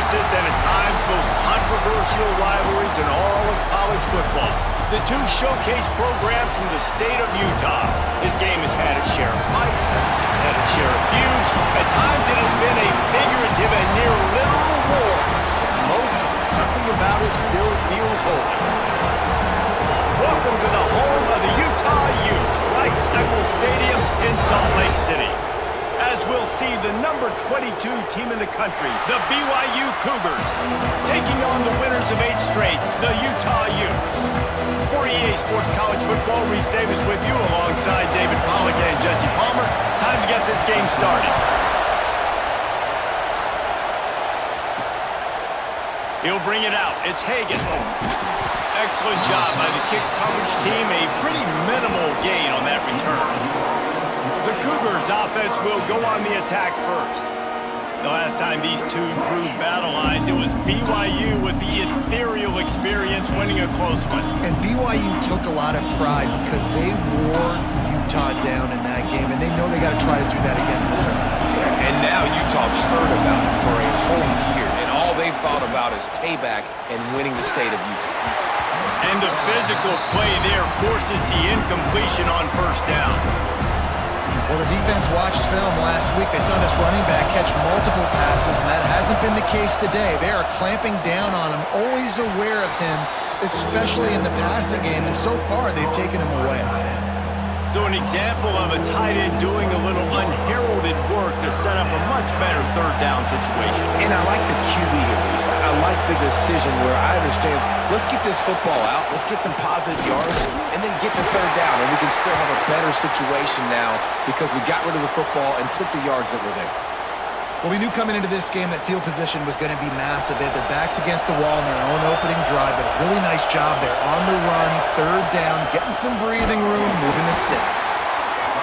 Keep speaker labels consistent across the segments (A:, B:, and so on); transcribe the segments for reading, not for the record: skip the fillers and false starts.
A: closest and at times most controversial rivalries in all of college football. The two showcase programs from the state of Utah. This game has had its share of fights, it's had its share of feuds. At times it has been a figurative and near literal war. But to most, something about it still feels holy. Welcome to the home of the Utah Utes, Rice-Eccles Stadium in Salt Lake City. As we'll see the number 22 team in the country, the BYU Cougars, taking on the winners of 8 straight, the Utah Utes. For EA Sports College Football, Reese Davis with you alongside David Pollack and Jesse Palmer. Time to get this game started. He'll bring it out. It's Hagan. Excellent job by the kick coverage team. A pretty minimal gain on that return. The Cougars offense will go on the attack first. The last time these two drew battle lines, it was BYU with the ethereal experience winning a close one.
B: And BYU took a lot of pride because they wore Utah down in that game, and they know they got to try to do that again in this one.
C: And now Utah's heard about it for a whole year, and all they've thought about is payback and winning the state of Utah.
A: And the physical play there forces the incompletion on first down.
B: Well, the defense watched film last week. They saw this running back catch multiple passes, and that hasn't been the case today. They are clamping down on him, always aware of him, especially in the passing game, and so far they've taken him away.
A: So an example of a tight end doing a little unheralded work to set up a much better third down situation.
C: And I like the QB here, Reese. I like the decision where I understand, let's get this football out, let's get some positive yards, and then get to third down, and we can still have a better situation now because we got rid of the football and took the yards that were there.
B: Well, we knew coming into this game that field position was going to be massive. They had their backs against the wall in their own opening drive, but a really nice job there on the run, third down, getting some breathing room, moving the sticks.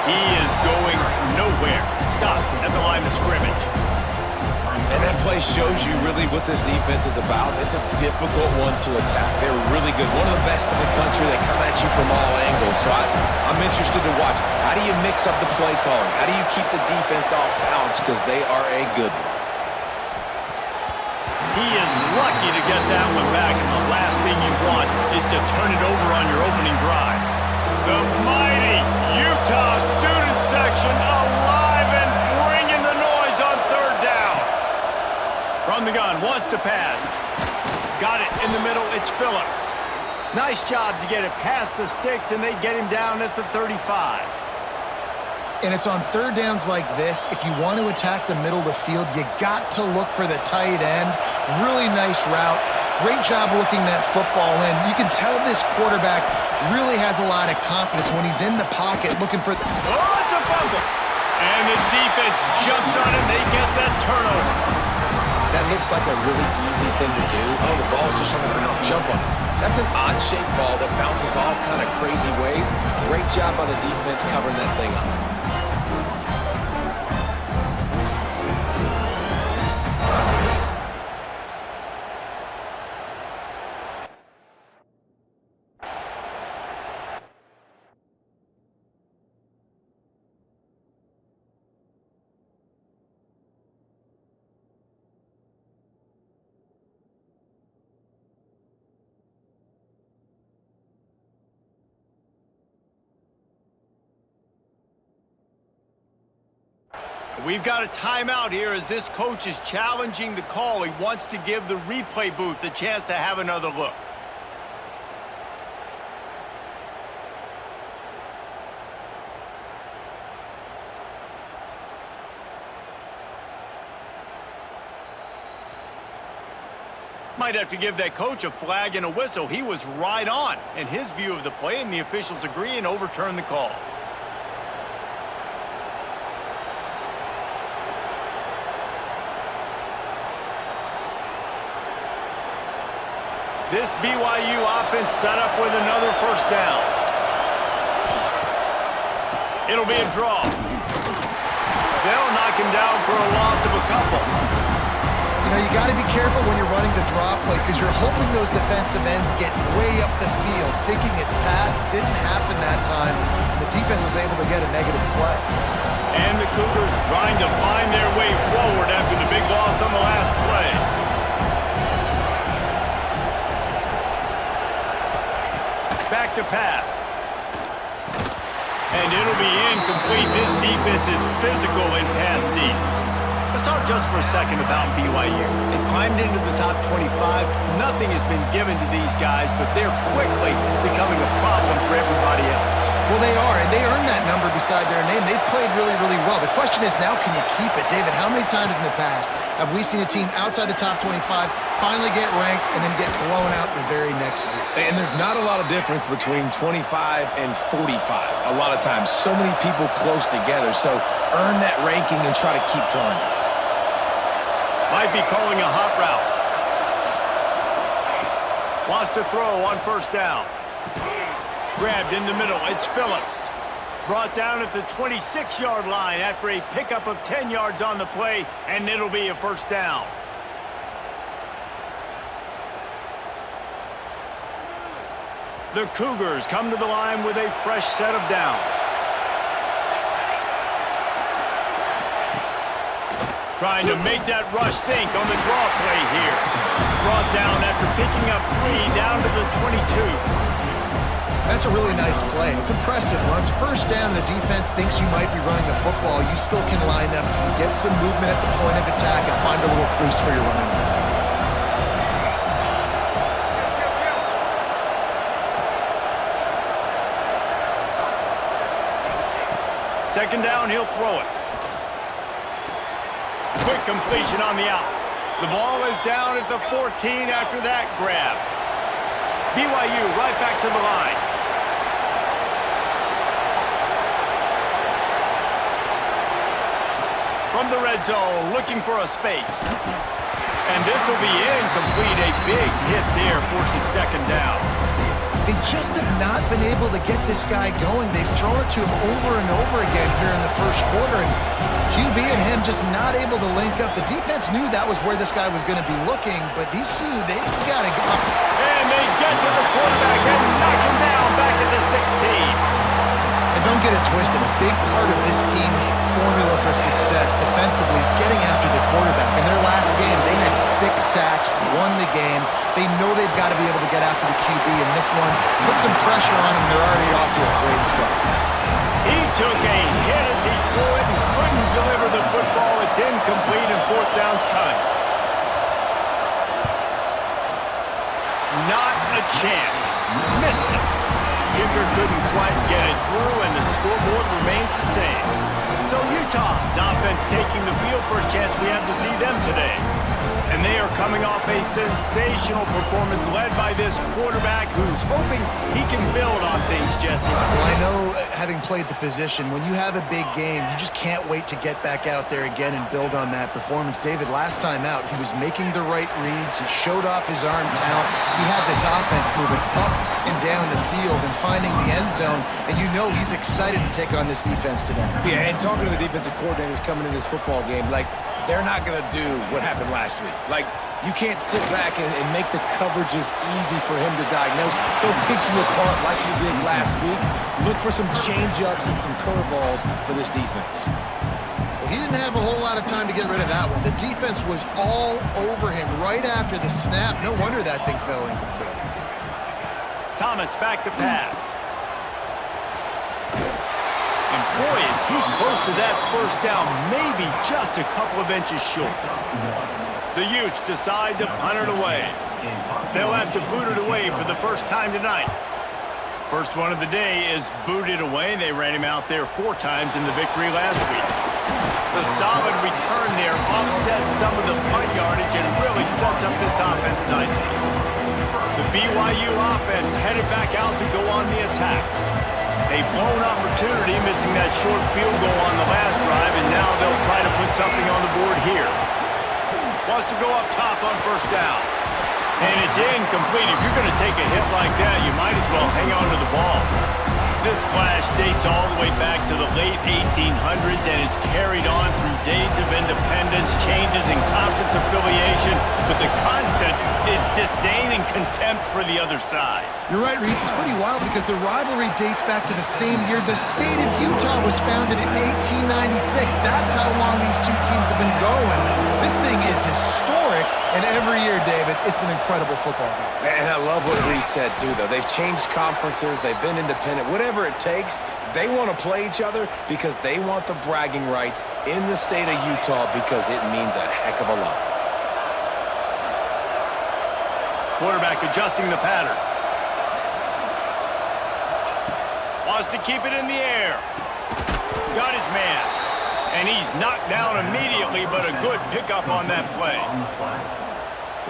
A: He is going nowhere. Stop at the line of scrimmage.
C: And that play shows you really what this defense is about. It's a difficult one to attack. They're really good. One of the best in the country. They come at you from all angles. So I'm interested to watch. How do you mix up the play calling? How do you keep the defense off balance? Because they are a good one.
A: He is lucky to get that one back, and the last thing you want is to turn it over on your opening drive. The mighty Utah student section alive and bringing the noise on third down. From the gun, wants to pass. Got it in the middle, it's Phillips. Nice job to get it past the sticks, and they get him down at the 35.
B: And it's on third downs like this, if you want to attack the middle of the field, you got to look for the tight end. Really nice route. Great job looking that football in. You can tell this quarterback really has a lot of confidence when he's in the pocket looking for...
A: Oh, it's a fumble! And the defense jumps on him. They get that turnover.
C: That looks like a really easy thing to do. Oh, the ball's just on the ground. Jump on it. That's an odd-shaped ball that bounces all kind of crazy ways. Great job by the defense covering that thing up.
A: We've got a timeout here as this coach is challenging the call. He wants to give the replay booth a chance to have another look. Might have to give that coach a flag and a whistle. He was right on in his view of the play, and the officials agree and overturn the call. This BYU offense set up with another first down. It'll be a draw. They'll knock him down for a loss of a couple.
B: You know, you got to be careful when you're running the draw play because you're hoping those defensive ends get way up the field, thinking it's pass. Didn't happen that time. The defense was able to get a negative play.
A: And the Cougars trying to find their way forward after the big loss on the last play. back to pass. And it'll be incomplete. This defense is physical in pass deep. Let's talk just for a second about BYU. They've climbed into the top 25. Nothing has been given to these guys, but they're quickly becoming a problem for everybody else.
B: Well, they are, and they earned that number beside their name. They've played really, really well. The question is now, can you keep it? David, how many times in the past have we seen a team outside the top 25 finally get ranked and then get blown out the very next week?
C: And there's not a lot of difference between 25 and 45 a lot of times. So many people close together. So earn that ranking and try to keep climbing.
A: Might be calling a hot route. Wants to throw on first down. Grabbed in the middle. It's Phillips. Brought down at the 26-yard line after a pickup of 10 yards on the play, and it'll be a first down. The Cougars come to the line with a fresh set of downs. Trying to make that rush think on the draw play here. Brought down after picking up 3 down to the 22.
B: That's a really nice play. It's impressive. Once first down, the defense thinks you might be running the football. You still can line up, get some movement at the point of attack, and find a little crease for your running back.
A: Second down, he'll throw it. Quick completion on the out. The ball is down at the 14 after that grab. BYU right back to the line. From the red zone, looking for a space. And this will be incomplete. A big hit there forces second down.
B: They just have not been able to get this guy going. They've thrown it to him over and over again here in the first quarter, and QB and him just not able to link up. The defense knew that was where this guy was going to be looking, but these two, they've got to go.
A: And they get to the quarterback and knock him down back at the 16.
B: And don't get it twisted. A big part of this team's formula for success defensively is getting after the quarterback. In their last game, they had 6 sacks, won the game. They know they've got to be able to get after the QB, and this one put some pressure on them. They're already off to a great start.
A: He took a hit as he threw it and couldn't deliver the football. It's incomplete and fourth down's coming. Not a chance. Missed it. Kicker couldn't quite get it through, and the scoreboard remains the same. So Utah's offense taking the field. First chance we have to see them today. And they are coming off a sensational performance led by this quarterback who's hoping he can build on things, Jesse.
B: Well, I know, having played the position, when you have a big game, you just can't wait to get back out there again and build on that performance. David, last time out, he was making the right reads. He showed off his arm talent. He had this offense moving up and down the field and finding the end zone, and you know he's excited to take on this defense today.
C: Yeah, and talking to the defensive coordinators coming in this football game, like, they're not going to do what happened last week. Like, you can't sit back and make the coverages easy for him to diagnose. He'll pick you apart like he did last week. Look for some change-ups and some curveballs for this defense.
B: Well, he didn't have a whole lot of time to get rid of that one. The defense was all over him right after the snap. No wonder that thing fell incomplete.
A: Thomas back to pass. And boy, is he close to that first down, maybe just a couple of inches short. The Utes decide to punt it away. They'll have to boot it away for the first time tonight. First one of the day is booted away. They ran him out there 4 times in the victory last week. The solid return there offsets some of the punt yardage and really sets up this offense nicely. The BYU offense headed back out to go on the attack. A blown opportunity, missing that short field goal on the last drive, and now they'll try to put something on the board here. Wants to go up top on first down. And it's incomplete. If you're going to take a hit like that, you might as well hang on to the ball. This clash dates all the way back to the late 1800s and is carried on through days of independence, changes in conference affiliation, but the constant is disdain and contempt for the other side.
B: You're right, Reese. It's pretty wild because the rivalry dates back to the same year the state of Utah was founded in 1896. That's how long these two teams have been going. This thing is historic, And every year, David, it's an incredible football game.
C: And I love what Reese said, too, though. They've changed conferences. They've been independent. Whatever it takes, they want to play each other because they want the bragging rights in the state of Utah because it means a heck of a lot.
A: Quarterback adjusting the pattern. Wants to keep it in the air. Got his man. And he's knocked down immediately, but a good pickup on that play.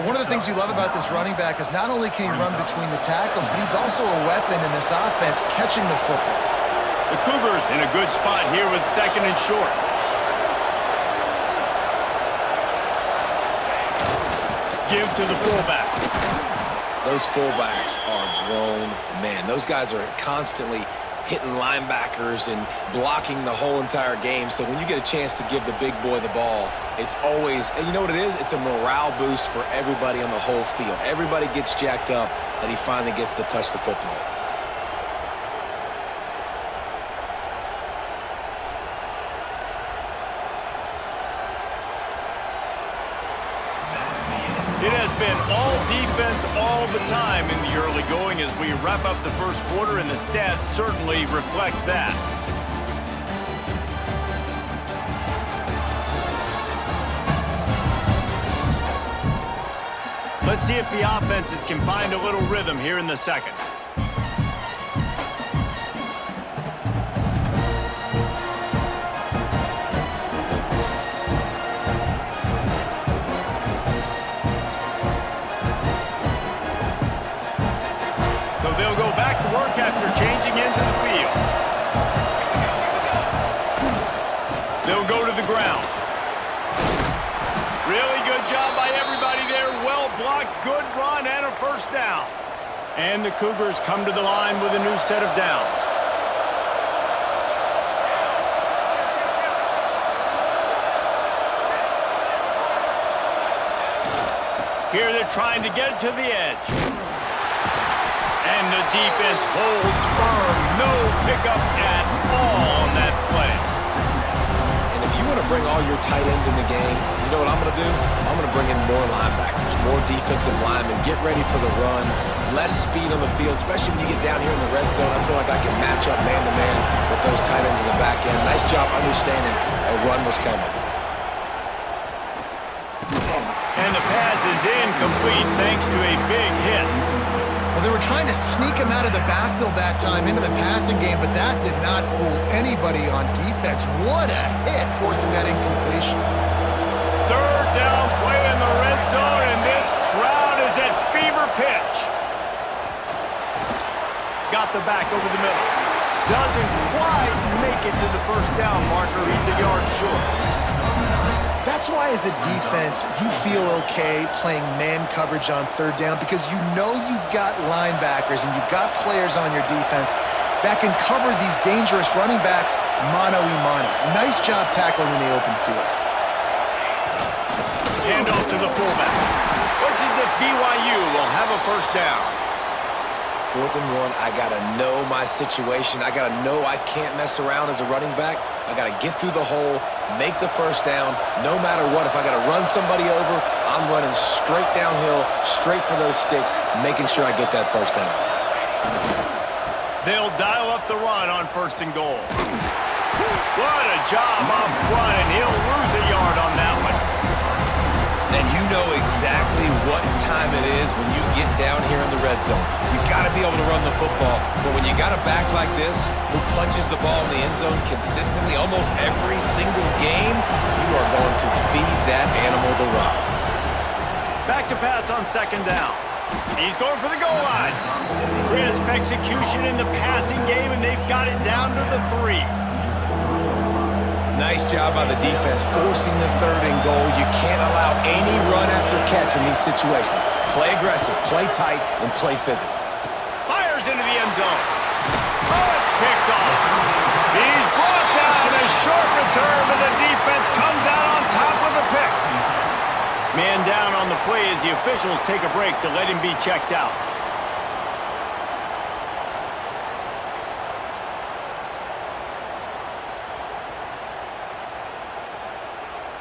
B: One of the things you love about this running back is not only can he run between the tackles, but he's also a weapon in this offense catching the football.
A: The Cougars in a good spot here with 2nd and short. Give to the fullback.
C: Those fullbacks are grown men. Those guys are constantly hitting linebackers and blocking the whole entire game. So when you get a chance to give the big boy the ball, it's always, and you know what it is? It's a morale boost for everybody on the whole field. Everybody gets jacked up that he finally gets to touch the football.
A: It has been all defense all the time in the early going as we wrap up the first quarter, and the stats certainly reflect that. Let's see if the offenses can find a little rhythm here in the second. So they'll go back to work after changing into the field. They'll go to the ground. Really good job by everybody there. Well blocked, good run, and a first down. And the Cougars come to the line with a new set of downs. Here they're trying to get to the edge. And the defense holds firm. No pickup at all on that play.
C: And if you want to bring all your tight ends in the game, you know what I'm going to do? I'm going to bring in more linebackers, more defensive linemen, get ready for the run, less speed on the field, especially when you get down here in the red zone. I feel like I can match up man-to-man with those tight ends in the back end. Nice job understanding a run was coming.
A: And the pass is incomplete thanks to a big hit.
B: Well, they were trying to sneak him out of the backfield that time into the passing game, but that did not fool anybody on defense. What a hit, forcing that incompletion.
A: Third down play in the red zone, and this crowd is at fever pitch. Got the back over the middle. Doesn't quite make it to the first down marker. He's a yard short.
B: That's why, as a defense, you feel okay playing man coverage on third down because you know you've got linebackers and you've got players on your defense that can cover these dangerous running backs mano-a-mano. Nice job tackling in the open field.
A: Hand off to the fullback. Looks as if BYU will have a first down.
C: 4th and 1, I got to know my situation. I got to know I can't mess around as a running back. I got to get through the hole, make the first down, no matter what. If I got to run somebody over, I'm running straight downhill, straight for those sticks, making sure I get that first down.
A: They'll dial up the run on 1st and goal. What a job up front, and he'll lose a yard on that one.
C: And you know exactly what time it is when you get down here in the red zone. You got to be able to run the football. But when you got a back like this who punches the ball in the end zone consistently almost every single game, you are going to feed that animal the rock.
A: Back to pass on 2nd down. He's going for the goal line. Crisp execution in the passing game, and they've got it down to the 3.
C: Nice job by the defense forcing the 3rd and goal. You can't allow any run after catch in these situations. Play aggressive, play tight, and play physical.
A: Fires into the end zone. Oh, it's picked off. He's brought down. A short return, but the defense comes out on top of the pick. Man down on the play as the officials take a break to let him be checked out.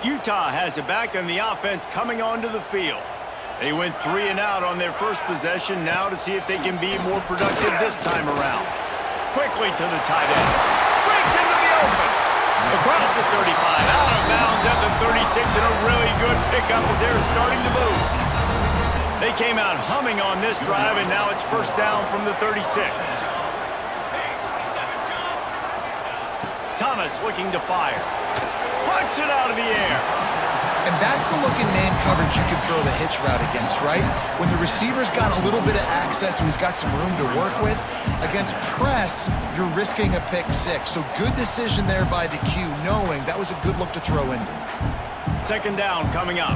A: Utah has it back, and the offense coming onto the field. They went 3 and out on their first possession now to see if they can be more productive this time around. Quickly to the tight end. Breaks into the open. Across the 35, out of bounds at the 36, and a really good pickup as they're starting to move. They came out humming on this drive, and now it's first down from the 36. Thomas looking to fire. Punts it out of the air.
B: And that's the look in man coverage you can throw the hitch route against, right? When the receiver's got a little bit of access and he's got some room to work with. Against press, you're risking a pick six. So good decision there by the Q, knowing that was a good look to throw in.
A: Second down coming up.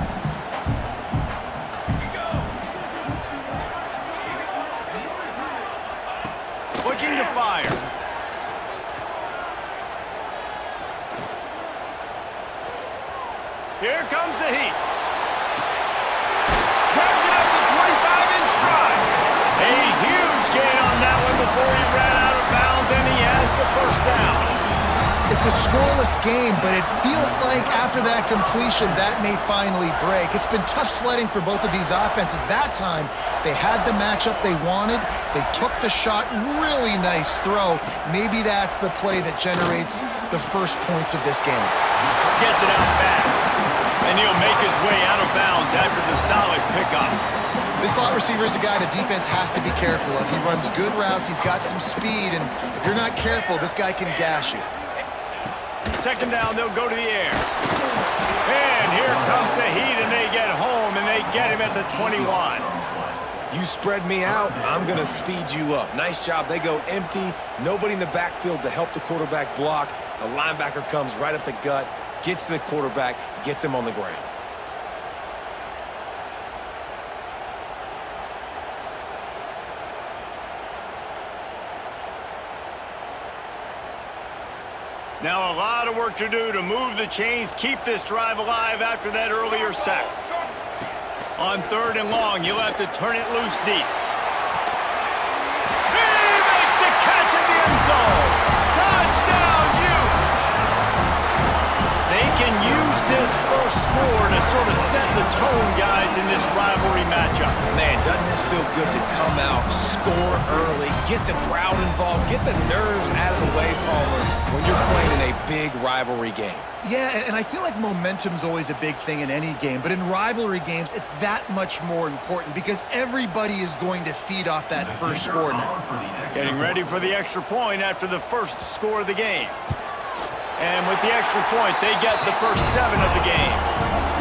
A: Looking to fire. Here comes the heat. Grabs it up the 25 in stride. A huge gain on that one before he ran out of bounds, and he has the first down.
B: It's a scoreless game, but it feels like after that completion, that may finally break. It's been tough sledding for both of these offenses. That time, they had the matchup they wanted. They took the shot. Really nice throw. Maybe that's the play that generates the first points of this game.
A: Gets it out fast. And he'll make his way out of bounds after the solid pickup.
B: This slot receiver is a guy the defense has to be careful of. He runs good routes. He's got some speed, and if you're not careful, this guy can gash you.
A: Second down, they'll go to the air. And here comes the heat, and they get home, and they get him at the 21.
C: You spread me out, I'm going to speed you up. Nice job. They go empty. Nobody in the backfield to help the quarterback block. A linebacker comes right up the gut, gets to the quarterback, gets him on the ground.
A: Now a lot of work to do to move the chains, keep this drive alive after that earlier sack. On third and long, you'll have to turn it loose deep. He makes the catch in the end zone. Touchdown, Utes! They can use this first score to sort of set the tone, guys, in this rivalry matchup.
C: Man, doesn't this feel good to come out, score early, get the crowd involved, get the nerves out of the way, Palmer, when you're playing in a big rivalry game.
B: Yeah, and I feel like momentum's always a big thing in any game, but in rivalry games, it's that much more important because everybody is going to feed off that first score now.
A: Getting ready for the extra point after the first score of the game. And with the extra point, they get the first 7 of the game.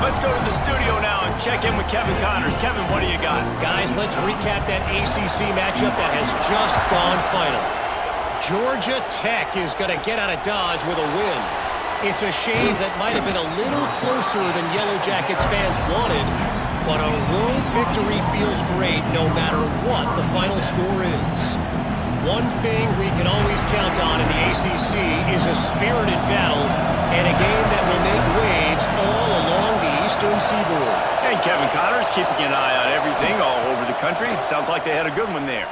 A: Let's go to the studio now and check in with Kevin Connors. Kevin, what do you got?
D: Guys, let's recap that ACC matchup that has just gone final. Georgia Tech is going to get out of Dodge with a win. It's a shame that might have been a little closer than Yellow Jackets fans wanted, but a road victory feels great no matter what the final score is. One thing we can always count on in the ACC is a spirited battle and a game that will make waves all along the Eastern Seaboard.
A: And Kevin Connors keeping an eye on everything all over the country. Sounds like they had a good one there.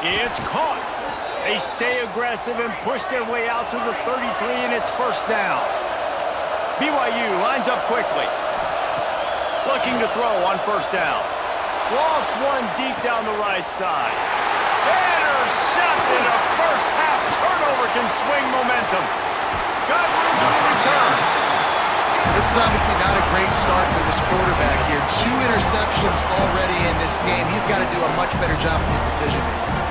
A: It's caught. They stay aggressive and push their way out to the 33, and it's first down. BYU lines up quickly. Looking to throw on first down. Lost one deep down the right side. Intercepted. A first half turnover can swing momentum. Got room on the return.
B: This is obviously not a great start for this quarterback here. 2 interceptions already in this game. He's got to do a much better job with his decision-making.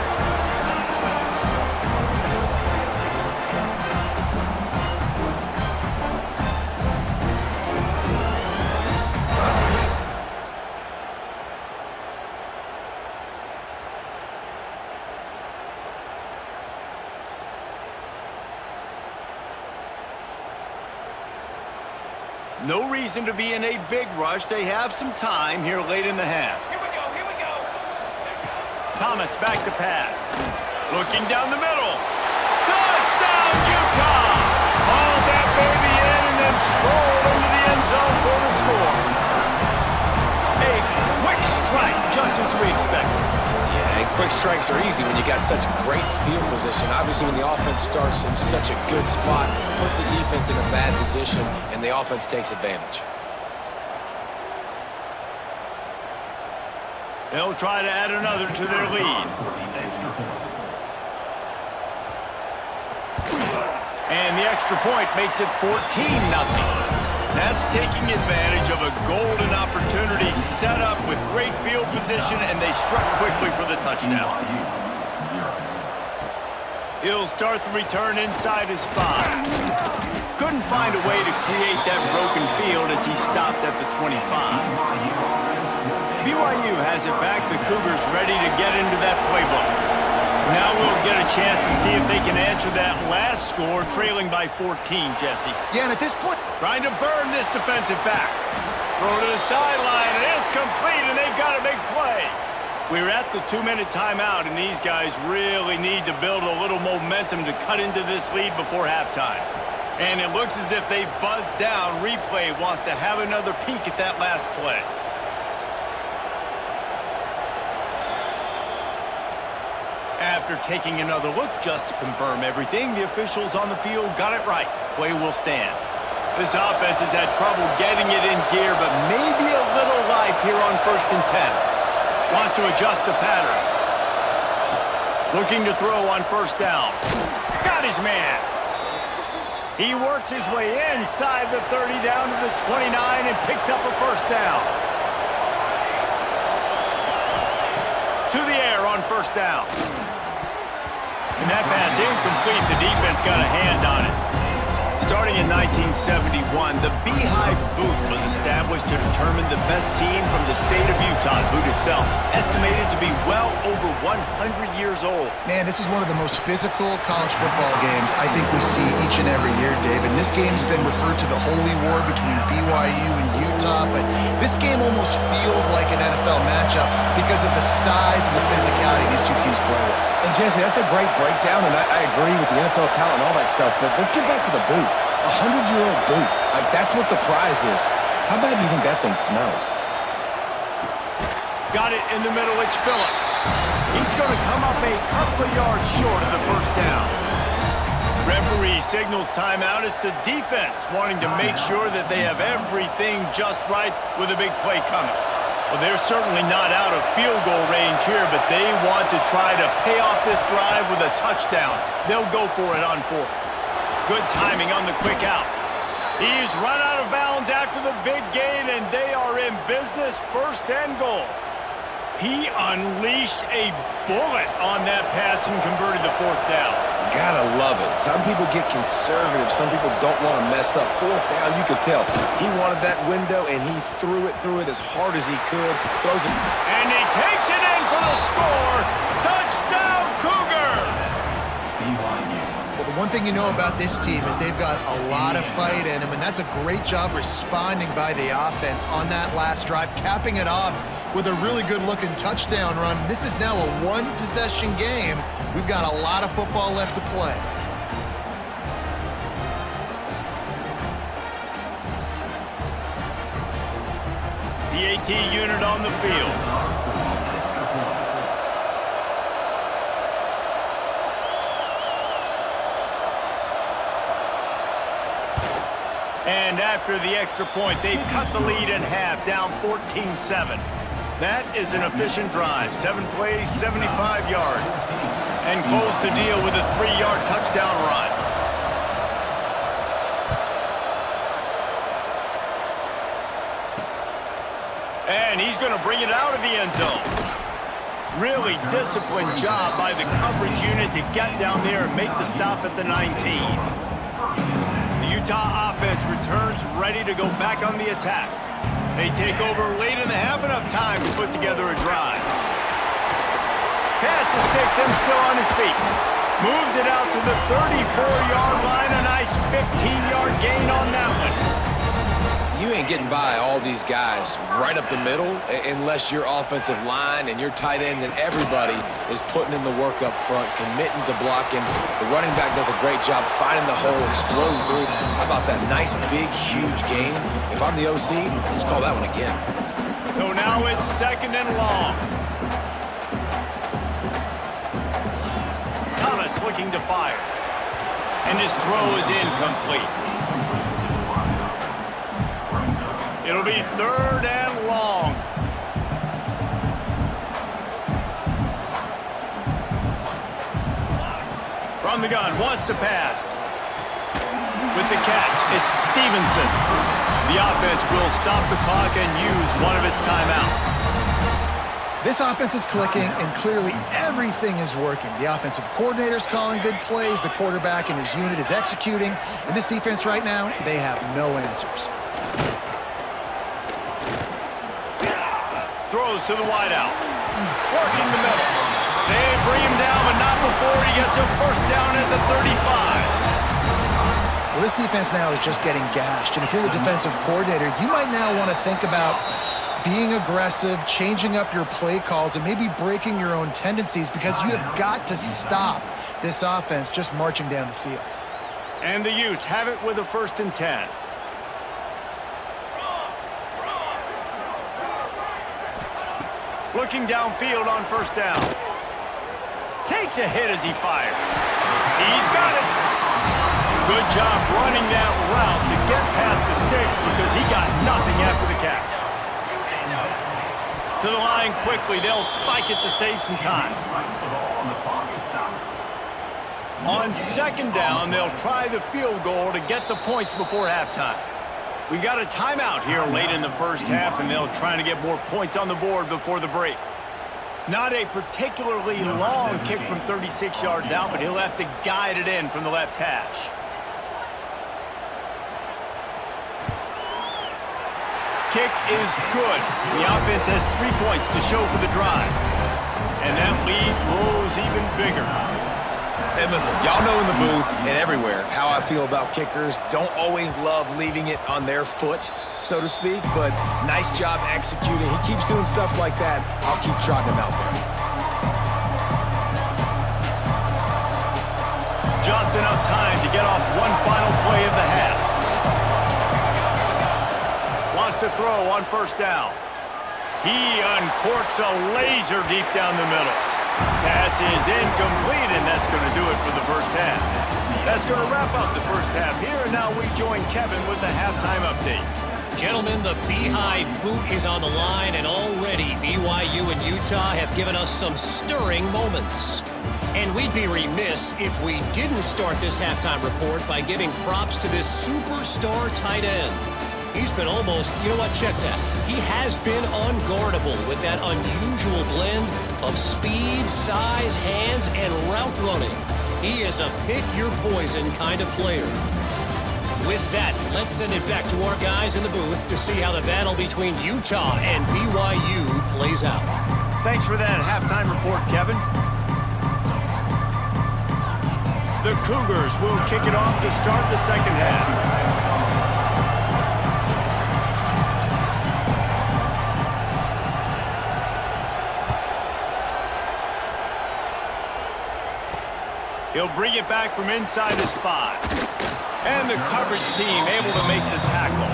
A: No reason to be in a big rush. They have some time here late in the half.
D: Here we go.
A: Thomas back to pass. Looking down the middle. Touchdown, Utah! Hauled that baby in and then strolled into the end zone for the score. A quick strike, just as we expected.
C: Yeah, and quick strikes are easy when you got such great field position. Obviously, when the offense starts in such a good spot, puts the defense in a bad position, and the offense takes advantage.
A: They'll try to add another to their lead. And the extra point makes it 14-0. That's taking advantage of a golden opportunity set up with great field position, and they struck quickly for the touchdown. He'll start the return inside his 5. Couldn't find a way to create that broken field as he stopped at the 25. BYU has it back. The Cougars ready to get into that playbook. Now we'll get a chance to see if they can answer that last score, trailing by 14, Jesse.
B: Yeah, and at this point,
A: trying to burn this defensive back. Throw to the sideline, and it's complete, and they've got a big play. We're at the 2-minute timeout, and these guys really need to build a little momentum to cut into this lead before halftime. And it looks as if they've buzzed down. Replay wants to have another peek at that last play. After taking another look just to confirm everything, the officials on the field got it right. Play will stand. This offense has had trouble getting it in gear, but maybe a little life here on 1st and 10. Wants to adjust the pattern. Looking to throw on 1st down. Got his man. He works his way inside the 30 down to the 29 and picks up a 1st down. To the air on 1st down. And that pass incomplete. The defense got a hand on it. Starting in 1971, the Beehive Boot was established to determine the best team from the state of Utah. The boot itself, estimated to be well over 100 years old.
B: man, this is one of the most physical college football games I think we see each and every year, Dave. And this game's been referred to the holy war between BYU and Utah, but this game almost feels like an NFL matchup because of the size and the physicality these two teams play with.
C: And Jesse, that's a great breakdown, and I agree with the NFL talent and all that stuff, but let's get back to the boot. 100-year-old boot. Like, that's what the prize is. How bad do you think that thing smells?
A: Got it in the middle, it's Phillips. He's going to come up a couple of yards short of the 1st down. Referee signals timeout. It's the defense wanting to make sure that they have everything just right with a big play coming. Well, they're certainly not out of field goal range here, but they want to try to pay off this drive with a touchdown. They'll go for it on 4th. Good timing on the quick out. He's run out of bounds after the big gain, and they are in business. 1st and goal. He unleashed a bullet on that pass and converted the 4th down.
C: Gotta love it. Some people get conservative. Some people don't want to mess up. 4th down, you could tell. He wanted that window, and he threw it as hard as he could. Throws it.
A: And he takes it in for the score. Touchdown, Cougars!
B: Well, the one thing you know about this team is they've got a lot of fight in them, and that's a great job responding by the offense on that last drive, capping it off with a really good-looking touchdown run. This is now a one-possession game. We've got a lot of football left to play.
A: The AT unit on the field. And after the extra point, they've cut the lead in half, down 14-7. That is an efficient drive. 7 plays, 75 yards. And close the deal with a 3-yard touchdown run. And he's going to bring it out of the end zone. Really disciplined job by the coverage unit to get down there and make the stop at the 19. The Utah offense returns ready to go back on the attack. They take over late in the half, enough time to put together a drive. Pass the sticks and still on his feet. Moves it out to the 34-yard line. A nice 15-yard gain on that one.
C: You ain't getting by all these guys right up the middle unless your offensive line and your tight ends and everybody is putting in the work up front, committing to blocking. The running back does a great job finding the hole, exploding through. How about that nice, big, huge gain? If I'm the OC, let's call that one again.
A: So now it's 2nd and long. Thomas looking to fire. And his throw is incomplete. It'll be 3rd and long. From the gun, wants to pass. With the catch, it's Stevenson. The offense will stop the clock and use one of its timeouts.
B: This offense is clicking, and clearly everything is working. The offensive coordinator's calling good plays. The quarterback and his unit is executing. And this defense right now, they have no answers.
A: Throws to the wideout. Working the middle. They bring him down, but not before he gets a first down at the 35.
B: Well, this defense now is just getting gashed. And if you're the defensive coordinator, you might now want to think about being aggressive, changing up your play calls, and maybe breaking your own tendencies, because you have got to stop this offense just marching down the field.
A: And the Utes have it with a 1st and 10. Looking downfield on 1st down. Takes a hit as he fires. He's got it. Good job running that route to get past the sticks, because he got nothing after the catch. To the line quickly. They'll spike it to save some time. On 2nd down, they'll try the field goal to get the points before halftime. We've got a timeout here late in the 1st half, and they'll try to get more points on the board before the break. Not a particularly long kick from 36 yards out, but he'll have to guide it in from the left hash. Kick is good. The offense has 3 points to show for the drive. And that lead grows even bigger.
C: And listen, y'all know in the booth and everywhere how I feel about kickers. Don't always love leaving it on their foot, so to speak, but nice job executing. He keeps doing stuff like that. I'll keep trotting him out there.
A: Just enough time to get off one final play of the half. Wants to throw on 1st down. He uncorks a laser deep down the middle. Pass is incomplete, and that's going to do it for the 1st half. That's going to wrap up the 1st half here, and now we join Kevin with the halftime update.
D: Gentlemen, the Beehive boot is on the line, and already BYU and Utah have given us some stirring moments. And we'd be remiss if we didn't start this halftime report by giving props to this superstar tight end. He's been almost, you know what, check that. He has been unguardable with that unusual blend of speed, size, hands, and route running. He is a pick-your-poison kind of player. With that, let's send it back to our guys in the booth to see how the battle between Utah and BYU plays out.
A: Thanks for that halftime report, Kevin. The Cougars will kick it off to start the 2nd half. He'll bring it back from inside his 5. And the coverage team able to make the tackle.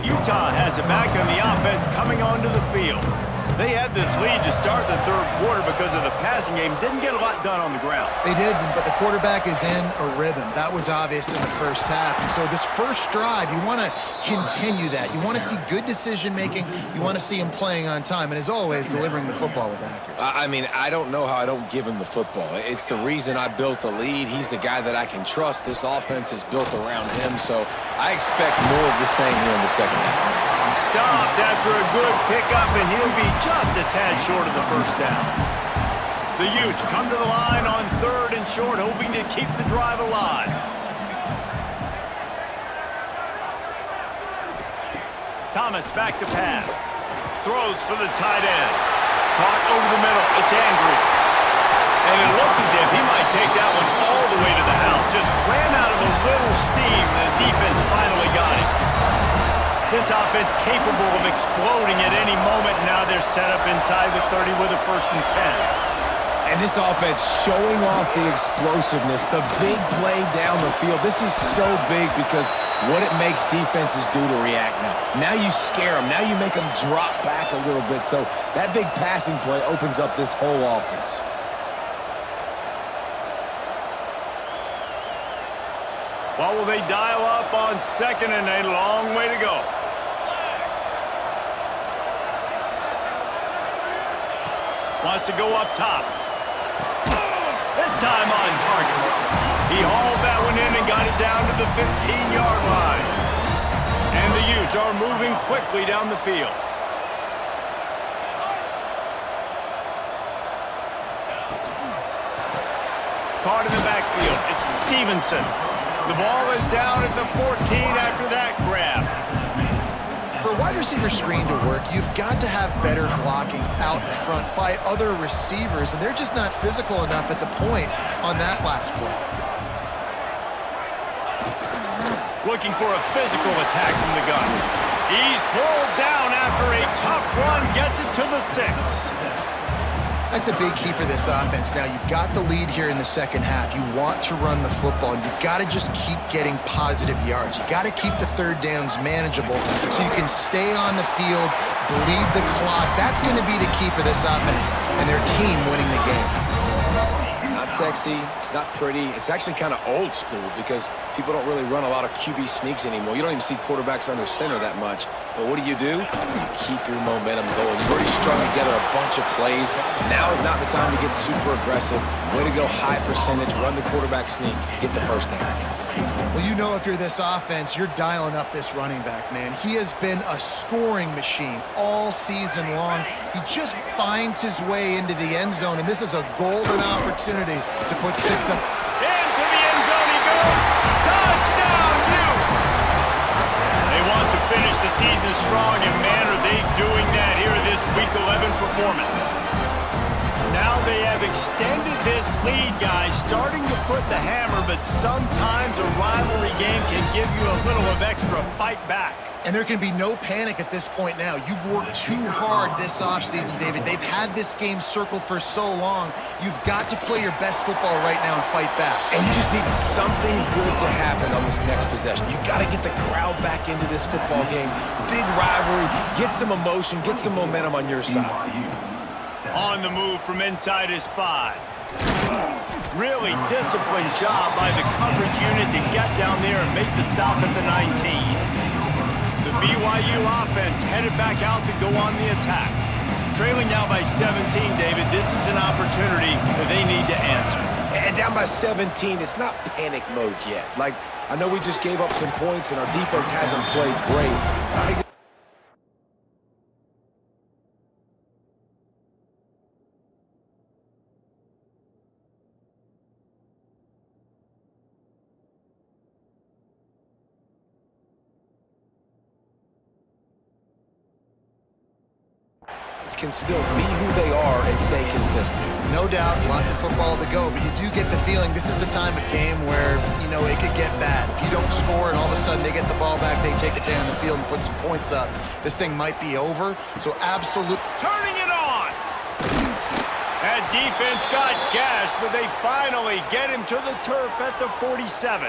A: Utah has it back on the offense coming onto the field. They had this lead to start the 3rd quarter because of the passing game. Didn't get a lot done on the ground.
B: They did, but the quarterback is in a rhythm. That was obvious in the 1st half. And so this 1st drive, you want to continue that. You want to see good decision-making. You want to see him playing on time. And as always, delivering the football with accuracy.
C: I mean, I don't know how I don't give him the football. It's the reason I built the lead. He's the guy that I can trust. This offense is built around him, so I expect more of the same here in the 2nd half.
A: Stopped after a good pickup, and he'll be just a tad short of the 1st down. The Utes come to the line on 3rd and short, hoping to keep the drive alive. Thomas back to pass. Throws for the tight end. Caught over the middle. It's Andrews. And it looked as if he might take that one all the way to the house. Just ran out of a little steam, and the defense finally got him. This offense capable of exploding at any moment. Now they're set up inside the 30 with a 1st and 10.
C: And this offense showing off the explosiveness, the big play down the field. This is so big because what it makes defenses do to react now. Now you scare them. Now you make them drop back a little bit. So that big passing play opens up this whole offense.
A: What will they dial up on 2nd and a long way to go? Wants to go up top. this time on target. He hauled that one in and got it down to the 15-yard line. And the Utes are moving quickly down the field. Caught in the backfield. It's Stevenson. The ball is down at the 14 after that grab.
B: For a wide receiver screen to work, you've got to have better blocking out in front by other receivers, and they're just not physical enough at the point on that last play.
A: Looking for a physical attack from the gun. He's pulled down after a tough run, gets it to the 6.
B: That's a big key for this offense. Now, you've got the lead here in the second half. You want to run the football, and you've got to just keep getting positive yards. You've got to keep the third downs manageable so you can stay on the field, bleed the clock. That's going to be the key for this offense and their team winning the game.
C: It's not sexy. It's not pretty. It's actually kind of old school because people don't really run a lot of QB sneaks anymore. You don't even see quarterbacks under center that much. But what do? You keep your momentum going. You've already strung together a bunch of plays. Now is not the time to get super aggressive. Way to go high percentage, run the quarterback sneak, get the first down.
B: Well, you know if you're this offense, you're dialing up this running back, man. He has been a scoring machine all season long. He just finds his way into the end zone, and this is a golden opportunity to put 6 up.
A: Into the end zone he goes. Touchdown, Utes! They want to finish the season strong, and man, are they doing that here in this Week 11 performance. Now they have extended this lead, guys, starting to put the hammer, but sometimes a rivalry game can give you a little of extra fight back.
B: And there can be no panic at this point now. You've worked too hard this offseason, David. They've had this game circled for so long. You've got to play your best football right now and fight back.
C: And you just need something good to happen on this next possession. You got to get the crowd back into this football game. Big rivalry. Get some emotion. Get some momentum on your side.
A: On the move from inside his 5. Really disciplined job by the coverage unit to get down there and make the stop at the 19. The BYU offense headed back out to go on the attack. Trailing now by 17, David, this is an opportunity that they need to answer.
C: And down by 17, it's not panic mode yet. Like, I know we just gave up some points and our defense hasn't played great. Can still be who they are and stay consistent.
B: No doubt, lots of football to go, but you do get the feeling this is the time of game where, you know, it could get bad. If you don't score and all of a sudden they get the ball back, they take it down the field and put some points up, this thing might be over. So absolute.
A: Turning it on! That defense got gashed, but they finally get him to the turf at the 47.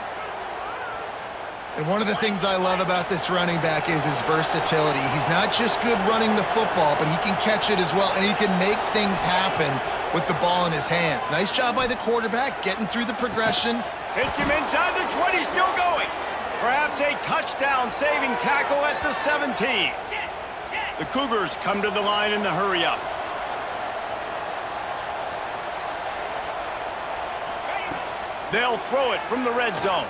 B: And one of the things I love about this running back is his versatility. He's not just good running the football, but he can catch it as well, and he can make things happen with the ball in his hands. Nice job by the quarterback, getting through the progression.
A: Hits him inside the 20, still going. Perhaps a touchdown-saving tackle at the 17. The Cougars come to the line in the hurry-up. They'll throw it from the red zone.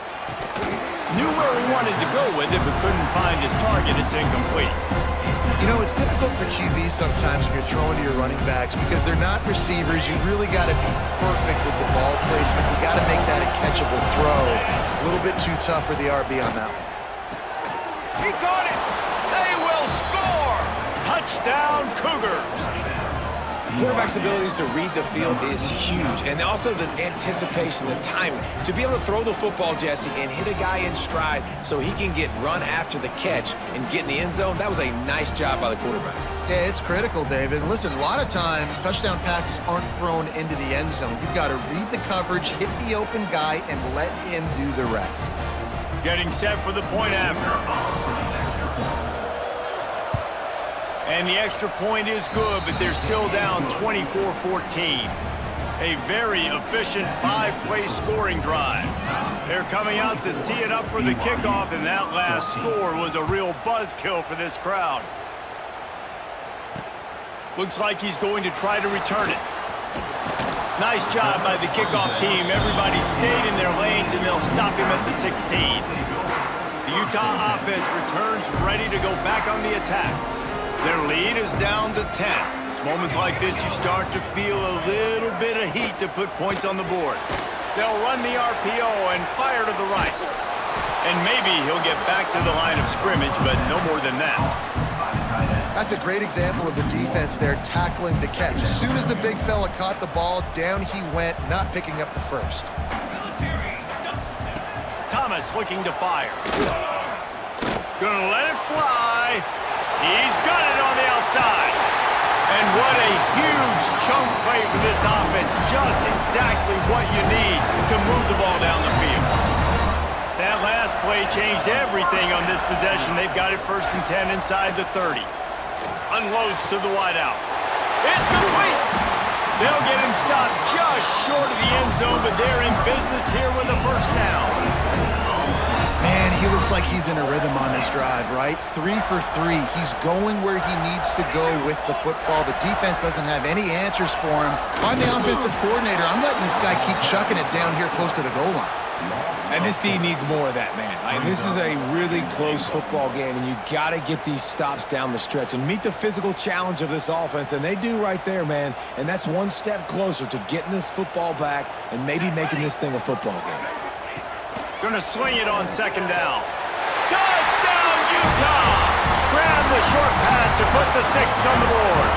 A: Knew where he wanted to go with it, but couldn't find his target. It's incomplete.
B: You know, it's difficult for QBs sometimes when you're throwing to your running backs because they're not receivers. You really got to be perfect with the ball placement. You got to make that a catchable throw. A little bit too tough for the RB on that one.
A: He caught it. They will score. Touchdown, Cougars.
C: Quarterback's abilities to read the field is huge, and also the anticipation, the timing. To be able to throw the football, Jesse, and hit a guy in stride so he can get run after the catch and get in the end zone, that was a nice job by the quarterback.
B: Yeah, it's critical, David. Listen, a lot of times touchdown passes aren't thrown into the end zone. You've got to read the coverage, hit the open guy, and let him do the rest.
A: Getting set for the point after. And the extra point is good, but they're still down 24-14. A very efficient 5-play scoring drive. They're coming out to tee it up for the kickoff, and that last score was a real buzzkill for this crowd. Looks like he's going to try to return it. Nice job by the kickoff team. Everybody stayed in their lanes, and they'll stop him at the 16. The Utah offense returns ready to go back on the attack. Their lead is down to 10. It's moments like this you start to feel a little bit of heat to put points on the board. They'll run the RPO and fire to the right. And maybe he'll get back to the line of scrimmage, but no more than that.
B: That's a great example of the defense there tackling the catch. As soon as the big fella caught the ball, down he went, not picking up the first.
A: Thomas looking to fire. Gonna let it fly. He's got it on the outside. And what a huge chunk play for this offense. Just exactly what you need to move the ball down the field. That last play changed everything on this possession. They've got it 1st and 10 inside the 30. Unloads to the wideout. It's complete. They'll get him stopped just short of the end zone, but they're in business here with a first down.
B: Man, he looks like he's in a rhythm on this drive, right? 3 for 3. He's going where he needs to go with the football. The defense doesn't have any answers for him. If I'm the offensive coordinator, I'm letting this guy keep chucking it down here close to the goal line.
C: And this D needs more of that, man. This is a really close football game, and you got to get these stops down the stretch and meet the physical challenge of this offense, and they do right there, man. And that's one step closer to getting this football back and maybe making this thing a football game.
A: Gonna swing it on 2nd down. Touchdown, Utah! Grab the short pass to put the 6 on the board.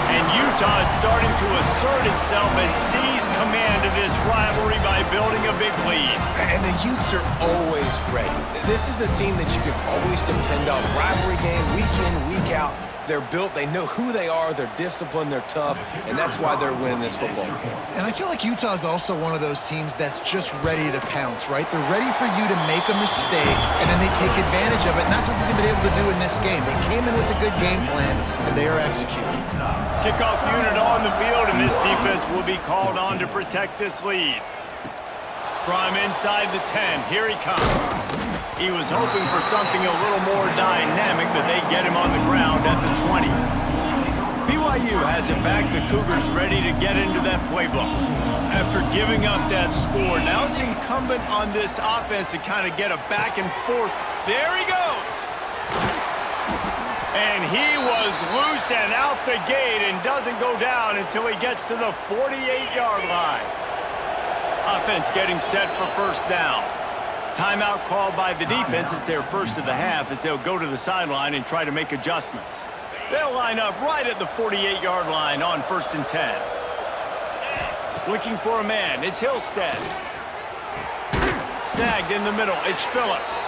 A: And Utah is starting to assert itself and seize command of this rivalry by building a big lead.
C: And the Utes are always ready. This is the team that you can always depend on. Rivalry game, week in, week out. They're built, they know who they are, they're disciplined, they're tough, and that's why they're winning this football game.
B: And I feel like Utah is also one of those teams that's just ready to pounce, right? They're ready for you to make a mistake, and then they take advantage of it, and that's what they've been able to do in this game. They came in with a good game plan, and they are executing.
A: Kickoff unit on the field, and this defense will be called on to protect this lead. From inside the 10, here he comes. He was hoping for something a little more dynamic, but they get him on the ground at the 20. BYU has it back. The Cougars ready to get into that playbook. After giving up that score, now it's incumbent on this offense to kind of get a back and forth. There he goes. And he was loose and out the gate and doesn't go down until he gets to the 48-yard line. Offense getting set for 1st down. Timeout called by the defense. It's their first of the half as they'll go to the sideline and try to make adjustments. They'll line up right at the 48-yard line on 1st and 10. Looking for a man. It's Hillstead. Snagged in the middle. It's Phillips.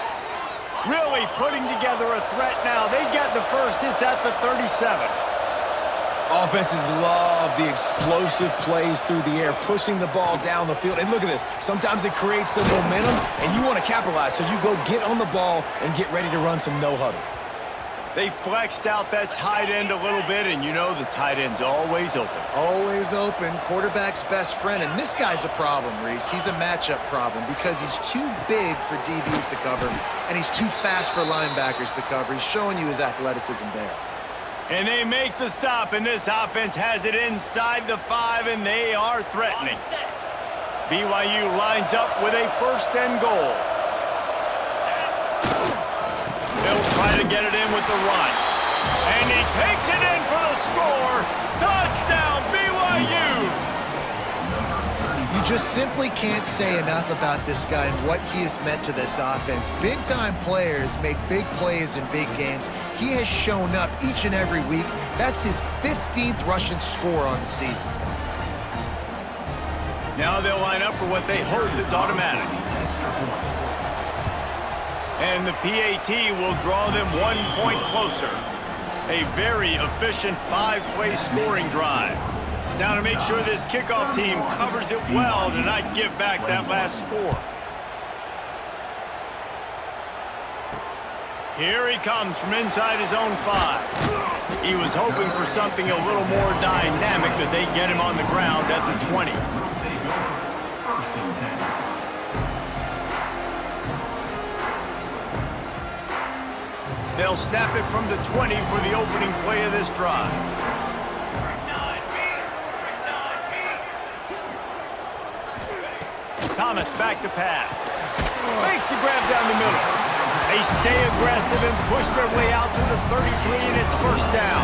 A: Really putting together a threat now. They get the first. It's at the 37.
C: Offenses love the explosive plays through the air, pushing the ball down the field. And look at this. Sometimes it creates some momentum, and you want to capitalize. So you go get on the ball and get ready to run some no-huddle.
A: They flexed out that tight end a little bit, and you know the tight end's always open.
B: Always open. Quarterback's best friend. And this guy's a problem, Reese. He's a matchup problem because he's too big for DBs to cover, and he's too fast for linebackers to cover. He's showing you his athleticism there.
A: And they make the stop, and this offense has it inside the 5, and they are threatening. BYU lines up with a 1st and goal. They'll try to get it in with the run. And he takes it in for the score. Touchdown, BYU!
B: You just simply can't say enough about this guy and what he has meant to this offense. Big-time players make big plays in big games. He has shown up each and every week. That's his 15th rushing score on the season.
A: Now they'll line up for what they hope is automatic. And the PAT will draw them 1 point closer. A very efficient 5-play scoring drive. Now to make sure this kickoff team covers it well to not give back that last score. Here he comes from inside his own 5. He was hoping for something a little more dynamic, but they get him on the ground at the 20. They'll snap it from the 20 for the opening play of this drive. Thomas back to pass. Makes the grab down the middle. They stay aggressive and push their way out to the 33, and it's first down.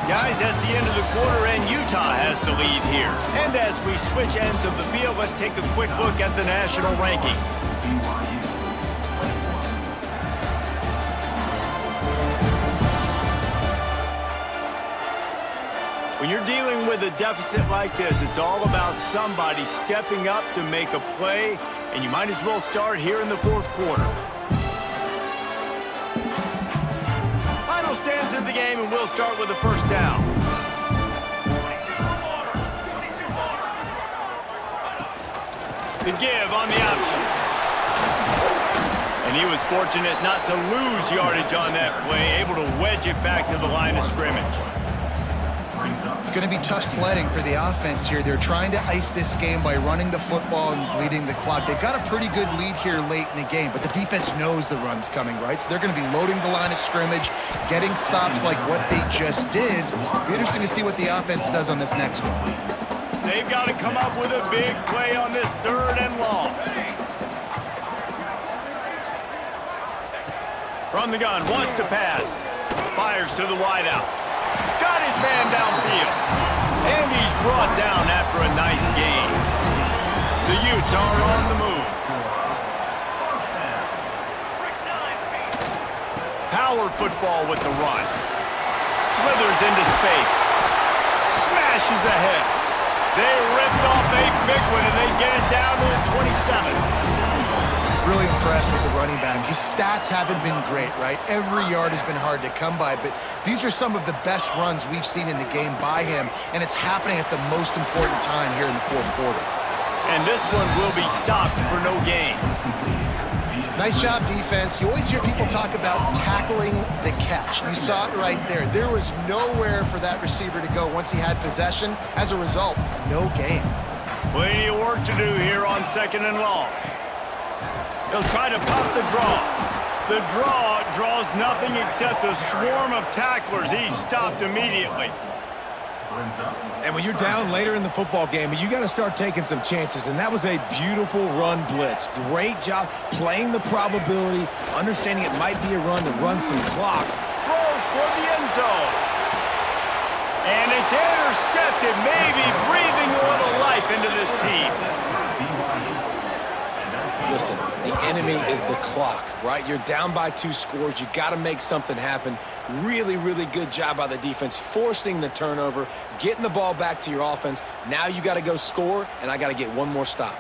A: Guys, that's the end of the quarter, and Utah has the lead here. And as we switch ends of the field, let's take a quick look at the national rankings. When you're dealing with a deficit like this, it's all about somebody stepping up to make a play, and you might as well start here in the fourth quarter. Final stands of the game, and we'll start with the first down. The give on the option. And he was fortunate not to lose yardage on that play, able to wedge it back to the line of scrimmage.
B: It's going to be tough sledding for the offense here. They're trying to ice this game by running the football and bleeding the clock. They've got a pretty good lead here late in the game, but the defense knows the run's coming, right? So they're going to be loading the line of scrimmage, getting stops like what they just did. It'll be interesting to see what the offense does on this next one.
A: They've got to come up with a big play on this third and long. From the gun, wants to pass. Fires to the wideout. Got his man downfield. And he's brought down after a nice gain. The Utes are on the move. Power football with the run. Slithers into space. Smashes ahead. They ripped off a big one, and they get it down to the 27.
B: Really impressed with the running back. His stats haven't been great, right? Every yard has been hard to come by, but these are some of the best runs we've seen in the game by him, and it's happening at the most important time here in the fourth quarter.
A: And this one will be stopped for no gain.
B: Nice job, defense. You always hear people talk about tackling the catch. You saw it right there. There was nowhere for that receiver to go once he had possession. As a result, no gain.
A: Plenty of work to do here on second and long. He'll try to pop the draw. The draw draws nothing except a swarm of tacklers. He's stopped immediately.
C: And when you're down later in the football game, you got to start taking some chances, and that was a beautiful run blitz. Great job playing the probability, understanding it might be a run to run some clock.
A: Throws for the end zone. And it's intercepted, maybe breathing a little life into this team.
C: Listen, the enemy is the clock, right? You're down by 2 scores. You got to make something happen. Really, really good job by the defense, forcing the turnover, getting the ball back to your offense. Now you got to go score, and I got to get one more stop.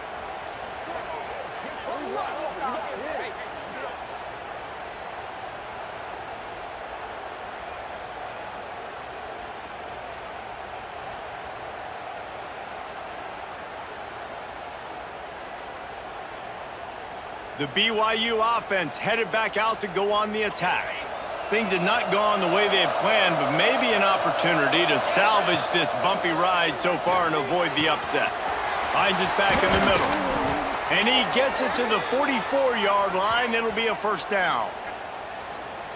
A: The BYU offense headed back out to go on the attack. Things had not gone the way they had planned, but maybe an opportunity to salvage this bumpy ride so far and avoid the upset. Finds us back in the middle. And he gets it to the 44-yard line. It'll be a first down.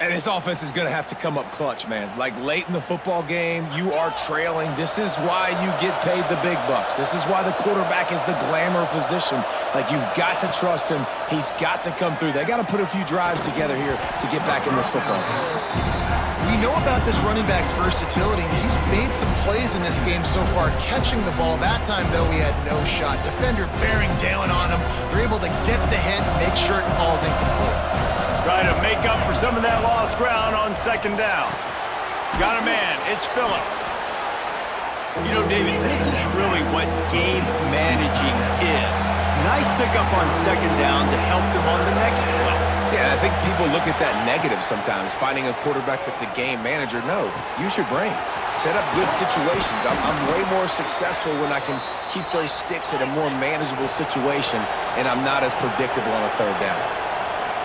C: And his offense is going to have to come up clutch, man. Like late in the football game, you are trailing. This is why you get paid the big bucks. This is why the quarterback is the glamour position. Like, you've got to trust him. He's got to come through. They got to put a few drives together here to get back in this football game.
B: We know about this running back's versatility, and he's made some plays in this game so far, catching the ball. That time, though, he had no shot. Defender bearing down on him. They're able to get the hit and make sure it falls incomplete.
A: Trying to make up for some of that lost ground on second down. Got a man. It's Phillips. You know, David, this is really what game managing is. Nice pickup on second down to help them on the next play.
C: Yeah, I think people look at that negative sometimes, finding a quarterback that's a game manager. No, use your brain. Set up good situations. I'm way more successful when I can keep those sticks at a more manageable situation, and I'm not as predictable on a third down.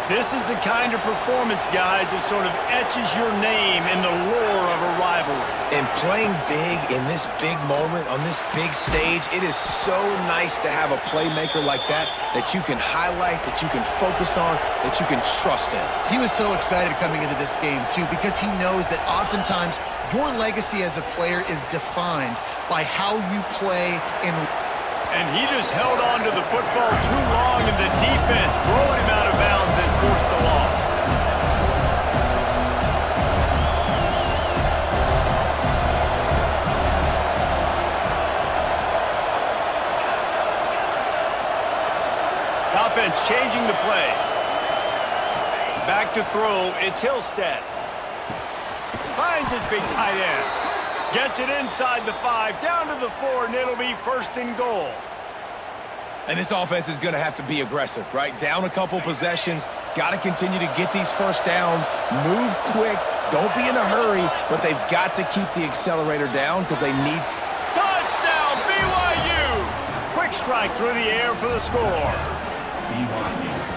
A: This is the kind of performance, guys, that sort of etches your name in the lore of a rivalry.
C: And playing big in this big moment, on this big stage, it is so nice to have a playmaker like that you can highlight, that you can focus on, that you can trust in.
B: He was so excited coming into this game, too, because he knows that oftentimes your legacy as a player is defined by how you play in.
A: And he just held on to the football too long in the defense, rolling him out of bounds and forced the loss. The offense changing the play. Back to throw, it's Hillstead. Finds his big tight end. Gets it inside the 5, down to the 4, and it'll be 1st and goal.
C: And this offense is going to have to be aggressive, right? Down a couple possessions, got to continue to get these first downs, move quick, don't be in a hurry, but they've got to keep the accelerator down because they need...
A: Touchdown, BYU! Quick strike through the air for the score.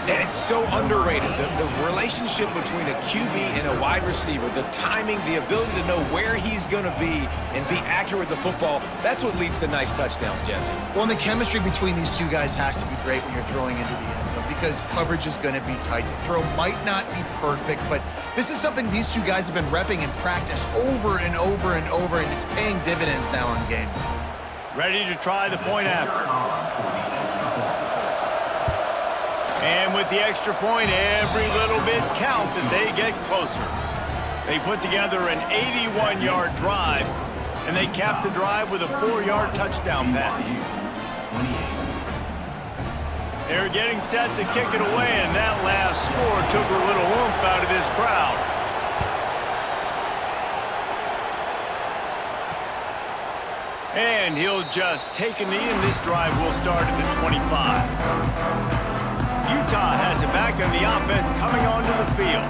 C: And it's so underrated. The relationship between a QB and a wide receiver, the timing, the ability to know where he's going to be and be accurate with the football, that's what leads to nice touchdowns, Jesse.
B: Well, and the chemistry between these two guys has to be great when you're throwing into the end zone because coverage is going to be tight. The throw might not be perfect, but this is something these two guys have been repping in practice over and over and over, and it's paying dividends now on game.
A: Ready to try the point after. And with the extra point, every little bit counts as they get closer. They put together an 81-yard drive, and they cap the drive with a 4-yard touchdown pass. They're getting set to kick it away, and that last score took a little oomph out of this crowd. And he'll just take a knee, and this drive will start at the 25. Utah has it back on the offense coming onto the field.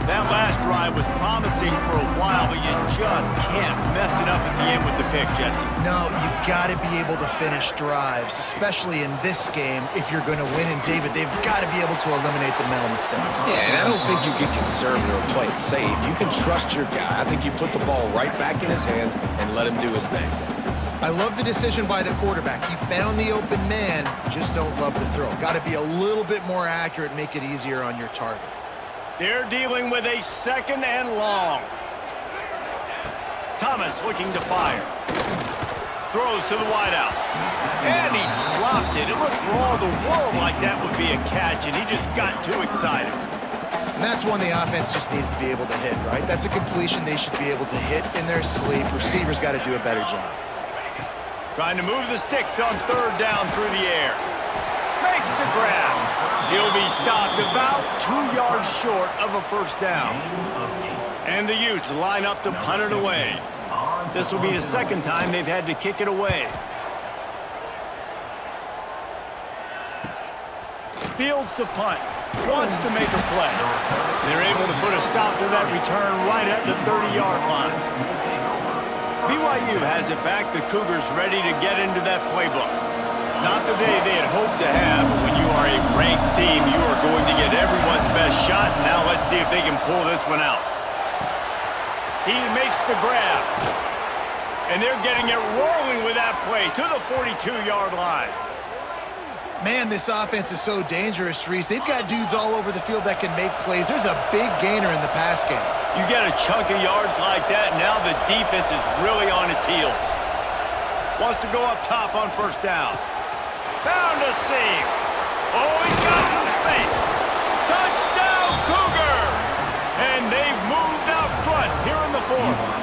A: That last drive was promising for a while, but you just can't mess it up at the end with the pick, Jesse.
B: No, you got to be able to finish drives, especially in this game. If you're going to win, and David, they've got to be able to eliminate the mental mistakes.
C: Yeah, and I don't think you get conservative or play it safe. You can trust your guy. I think you put the ball right back in his hands and let him do his thing.
B: I love the decision by the quarterback. He found the open man, just don't love the throw. Got to be a little bit more accurate, make it easier on your target.
A: They're dealing with a 2nd and long. Thomas looking to fire. Throws to the wideout. And he dropped it. It looked for all the world like that would be a catch, and he just got too excited.
B: And that's one the offense just needs to be able to hit, right? That's a completion they should be able to hit in their sleep. Receivers got to do a better job.
A: Trying to move the sticks on 3rd down through the air. Makes the grab. He'll be stopped about 2 yards short of a 1st down. And the Utes line up to punt it away. This will be the 2nd time they've had to kick it away. Fields to punt. Wants to make a play. They're able to put a stop to that return right at the 30-yard line. BYU has it back. The Cougars ready to get into that playbook. Not the day they had hoped to have, but when you are a ranked team, you are going to get everyone's best shot. Now let's see if they can pull this one out. He makes the grab. And they're getting it rolling with that play to the 42-yard line.
B: Man, this offense is so dangerous, Reese. They've got dudes all over the field that can make plays. There's a big gainer in the pass game.
A: You get a chunk of yards like that, now the defense is really on its heels. Wants to go up top on 1st down. Found a seam. Oh, he's got some space. Touchdown, Cougars! And they've moved out front here in the 4th.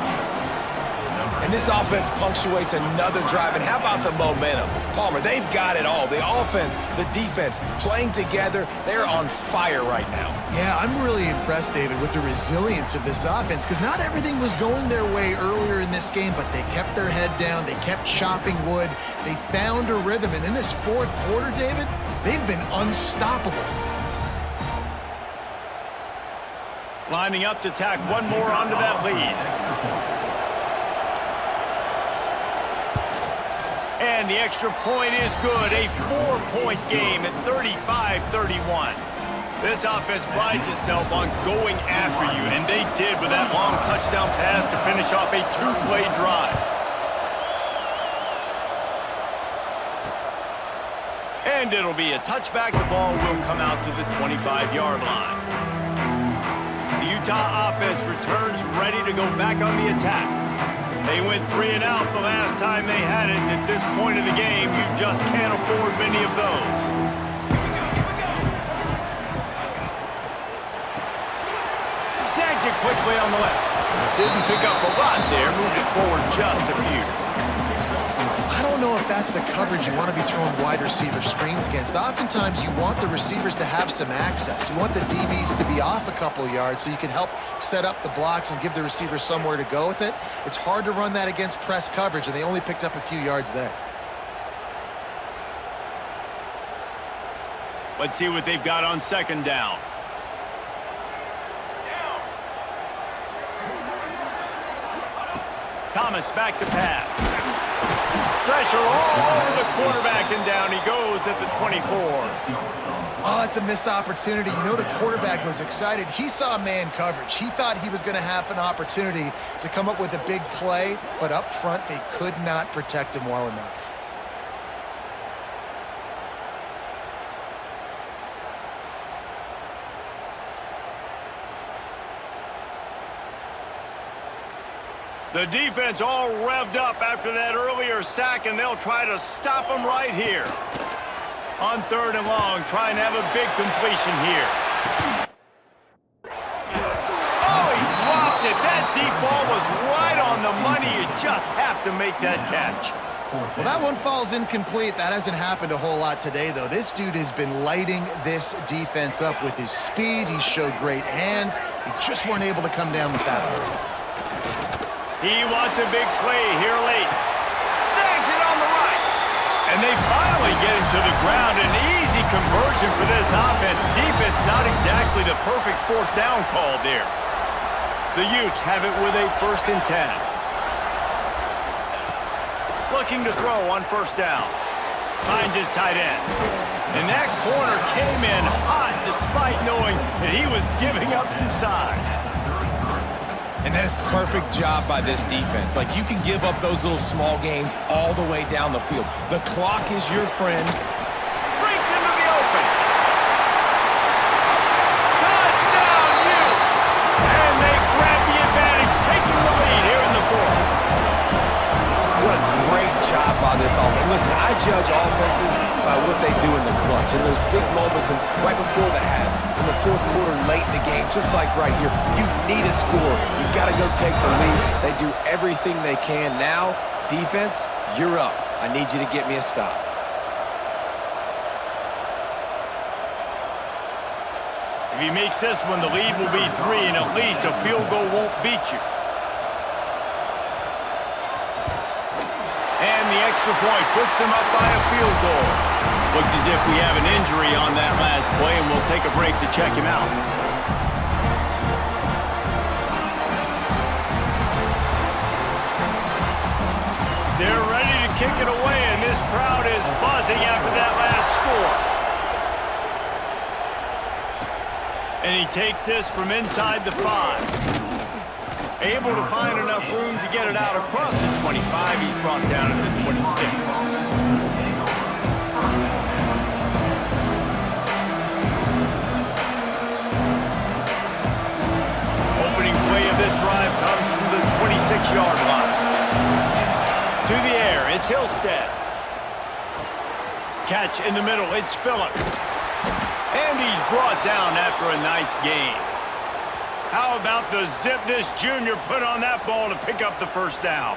C: And this offense punctuates another drive. And how about the momentum? Palmer, they've got it all. The offense, the defense, playing together. They're on fire right now.
B: Yeah, I'm really impressed, David, with the resilience of this offense because not everything was going their way earlier in this game, but they kept their head down. They kept chopping wood. They found a rhythm. And in this 4th quarter, David, they've been unstoppable.
A: Lining up to tack one more onto that lead. And the extra point is good. A 4-point game at 35-31. This offense prides itself on going after you, and they did with that long touchdown pass to finish off a two-play drive. And it'll be a touchback. The ball will come out to the 25-yard line. The Utah offense returns ready to go back on the attack. They went 3 and out the last time they had it, and at this point of the game, you just can't afford many of those. Snags it quickly on the left. Didn't pick up a lot there, moved it forward just a few.
B: I don't know if that's the coverage you want to be throwing wide receiver screens against. Oftentimes, you want the receivers to have some access. You want the DBs to be off a couple yards so you can help set up the blocks and give the receiver somewhere to go with it. It's hard to run that against press coverage, and they only picked up a few yards there.
A: Let's see what they've got on second down. Thomas back to pass. Pressure all over the quarterback, and down he goes at the 24.
B: Oh, that's a missed opportunity. You know the quarterback was excited. He saw man coverage. He thought he was going to have an opportunity to come up with a big play, but up front they could not protect him well enough.
A: The defense all revved up after that earlier sack, and they'll try to stop them right here. On 3rd and long, trying to have a big completion here. Oh, he dropped it. That deep ball was right on the money. You just have to make that catch.
B: Well, that one falls incomplete. That hasn't happened a whole lot today, though. This dude has been lighting this defense up with his speed. He showed great hands. He just weren't able to come down with that one.
A: He wants a big play here late. Snags it on the right. And they finally get him to the ground. An easy conversion for this offense. Defense not exactly the perfect 4th down call there. The Utes have it with a 1st and 10. Looking to throw on 1st down. Finds his tight end. And that corner came in hot despite knowing that he was giving up some size.
C: And that is perfect job by this defense. Like, you can give up those little small gains all the way down the field. The clock is your friend.
A: Breaks into the open. Touchdown, Utes! And they grab the advantage, taking the lead here in the 4th.
C: What a great job by this offense. And listen, I judge offenses by what they do in the clutch. In those big moments and right before the half, in the 4th quarter, late in the game, just like right here, you need a score. You got to go take the lead. They do everything they can. Now, defense, you're up. I need you to get me a stop.
A: If he makes this one, the lead will be 3, and at least a field goal won't beat you. And the extra point puts them up by a field goal. Looks as if we have an injury on that last play, and we'll take a break to check him out. They're ready to kick it away, and this crowd is buzzing after that last score. And he takes this from inside the 5. Able to find enough room to get it out across the 25. He's brought down at the 26. Opening play of this drive comes from the 26-yard line. To the air, it's Hillstead. Catch in the middle, it's Phillips. And he's brought down after a nice gain. How about the zip this junior put on that ball to pick up the 1st down?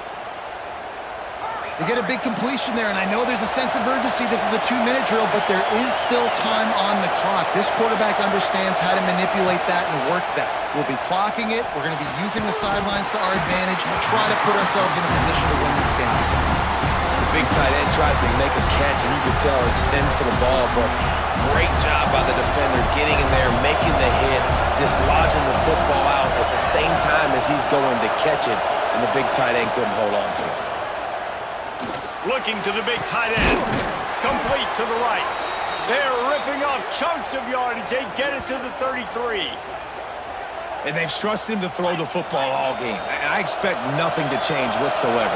B: They get a big completion there, and I know there's a sense of urgency. This is a 2-minute drill, but there is still time on the clock. This quarterback understands how to manipulate that and work that. We'll be clocking it. We're going to be using the sidelines to our advantage and try to put ourselves in a position to win this game.
C: The big tight end tries to make a catch, and you can tell it extends for the ball, but great job by the defender getting in there, making the hit, dislodging the football out at the same time as he's going to catch it, and the big tight end couldn't hold on to it.
A: Looking to the big tight end. Complete to the right. They're ripping off chunks of yardage. They get it to the 33.
C: And they've trusted him to throw the football all game. I expect nothing to change whatsoever.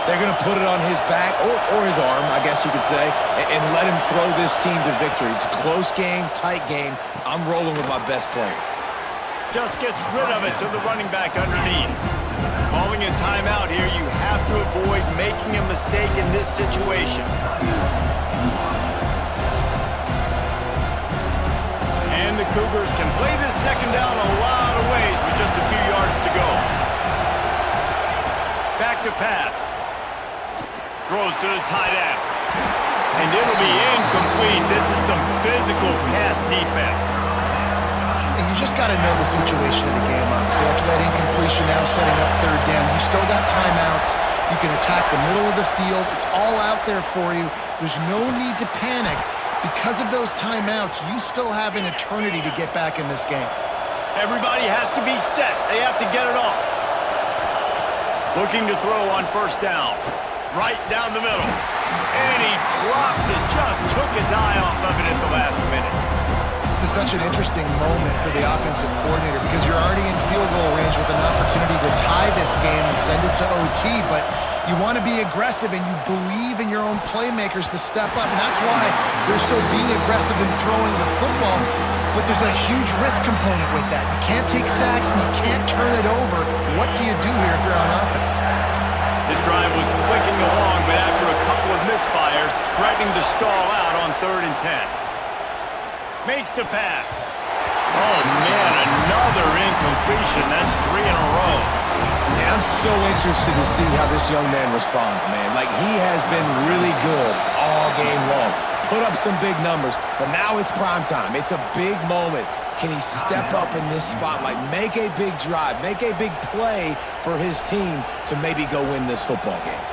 C: They're going to put it on his back, or his arm, I guess you could say, and let him throw this team to victory. It's a close game, tight game. I'm rolling with my best player.
A: Just gets rid of it to the running back underneath. Calling a timeout here, you have to avoid making a mistake in this situation. And the Cougars can play this second down a lot of ways with just a few yards to go. Back to pass. Throws to the tight end. And it'll be incomplete. This is some physical pass defense.
B: And you just got to know the situation of the game, honestly. After that incompletion now setting up third down, you still got timeouts. You can attack the middle of the field. It's all out there for you. There's no need to panic. Because of those timeouts, you still have an eternity to get back in this game.
A: Everybody has to be set. They have to get it off. Looking to throw on first down. Right down the middle. And he drops it. Just took his eye off of it at the last minute.
B: This is such an interesting moment for the offensive coordinator because you're already in field goal range with an opportunity to tie this game and send it to OT, but you want to be aggressive and you believe in your own playmakers to step up, and that's why they're still being aggressive in throwing the football, but there's a huge risk component with that. You can't take sacks and you can't turn it over. What do you do here if you're on offense?
A: This drive was clicking along, but after a couple of misfires, threatening to stall out on 3rd and 10. Makes the pass. Oh, man, another incompletion. That's 3 in a row.
C: Yeah, I'm so interested to see how this young man responds, man. Like, he has been really good all game long. Put up some big numbers, but now it's prime time. It's a big moment. Can he step up in this spotlight, make a big drive, make a big play for his team to maybe go win this football game?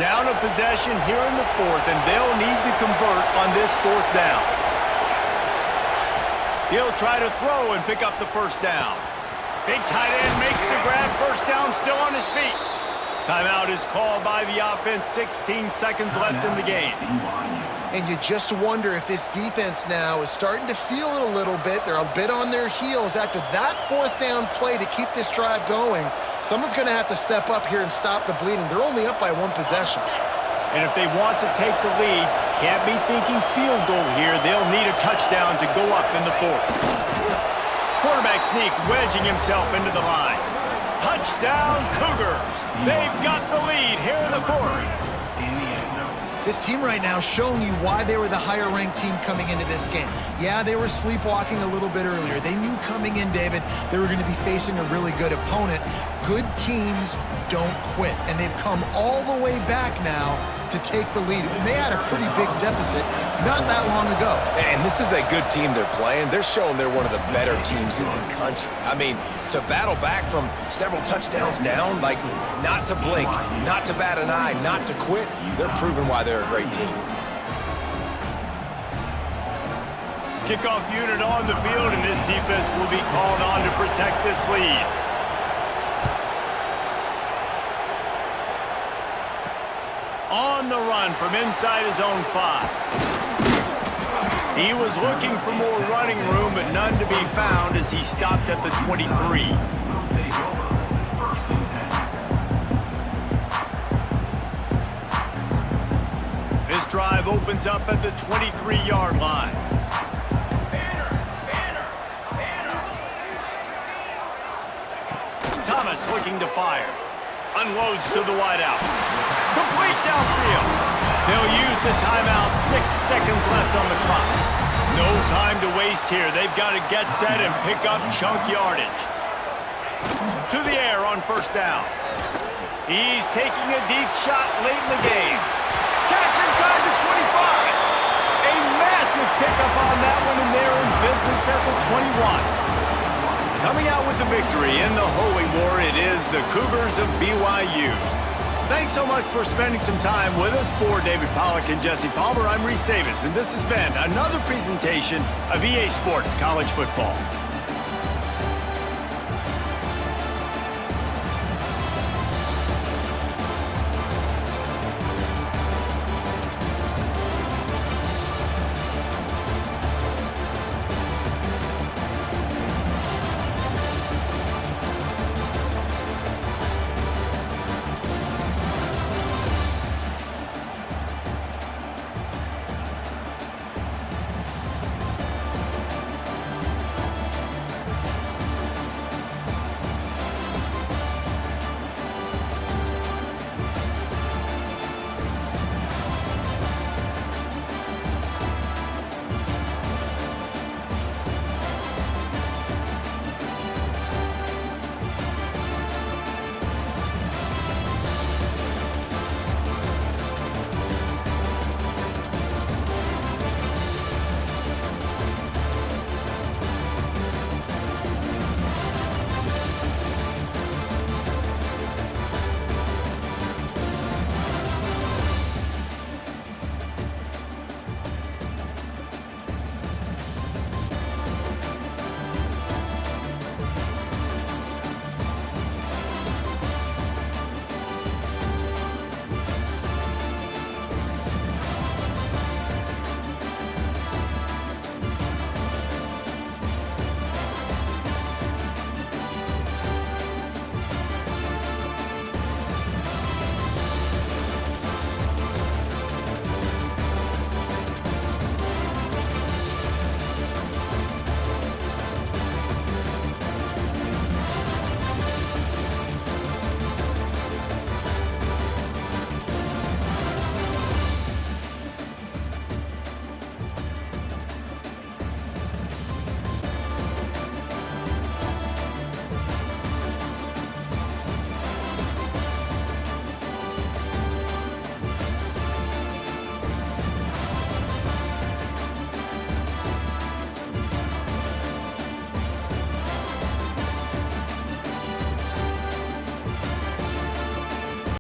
A: Down a possession here in the 4th, and they'll need to convert on this 4th down. He'll try to throw and pick up the first down. Big tight end makes the grab. First down, still on his feet. Timeout is called by the offense. 16 seconds left in the game.
B: And you just wonder if this defense now is starting to feel it a little bit. They're a bit on their heels after that 4th down play to keep this drive going. Someone's going to have to step up here and stop the bleeding. They're only up by 1 possession.
A: And if they want to take the lead, can't be thinking field goal here. They'll need a touchdown to go up in the 4th. Quarterback sneak wedging himself into the line. Touchdown Cougars. They've got the lead here in the 4th.
B: This team right now showing you why they were the higher-ranked team coming into this game. Yeah, they were sleepwalking a little bit earlier. They knew coming in, David, they were going to be facing a really good opponent. Good teams don't quit, and they've come all the way back now to take the lead. And they had a pretty big deficit not that long ago.
C: And this is a good team they're playing. They're showing they're one of the better teams in the country. I mean, to battle back from several touchdowns down, like not to blink, not to bat an eye, not to quit, they're proving why they're a great team.
A: Kickoff unit on the field, and this defense will be called on to protect this lead. On the run from inside his own 5. He was looking for more running room, but none to be found as he stopped at the 23. This drive opens up at the 23-yard line. Thomas looking to fire. Unloads to the wideout. Complete downfield. They'll use the timeout. 6 seconds left on the clock. No time to waste here. They've got to get set and pick up chunk yardage. To the air on first down. He's taking a deep shot late in the game. Catch inside the 25. A massive pickup on that one, and they're in business at the 21. Coming out with the victory in the Holy War, it is the Cougars of BYU. Thanks so much for spending some time with us. For David Pollack and Jesse Palmer, I'm Reese Davis, and this has been another presentation of EA Sports College Football.